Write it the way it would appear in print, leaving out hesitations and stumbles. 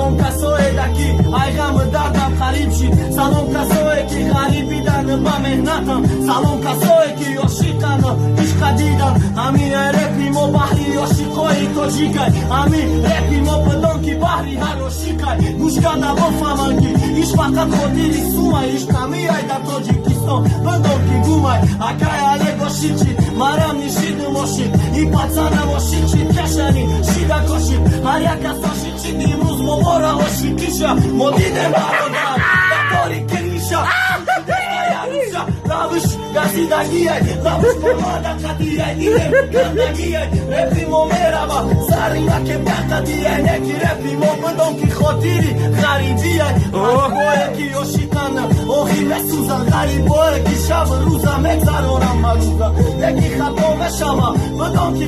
سلام کسایی دکی ایغم دردم قریب شید سلام کسایی که غریبیدن با مهنتم سلام کسایی که عاشقن عشق دیدن همین رپی ما بحری عاشقای تاجیکای همین رپی ما بدان که بحری هر عاشقای گوش کرده بفهمن که ایش فقط خاطری سومای ایش کمی ای در تاجیکستان بدان که گومای اکای علی باشید چید مرم نشید ماشید این پتن نباشید چید کشنی شیده کاشید هر یک از باشید چید امروز مباره هاشید کشه ما دیدم برادرم بطاری که میشه لبش گزیدگیه لبش پرماده قدیه دیدم گندگیه رپی ما میره با سرینه که بقدیه نکی رپی ما بدان که خاطری غریبیه بایه که یاشیتن آخی بسوزن غریب بایه که شب روزم اگذرانم مروزم یکی خطا بشم بدان که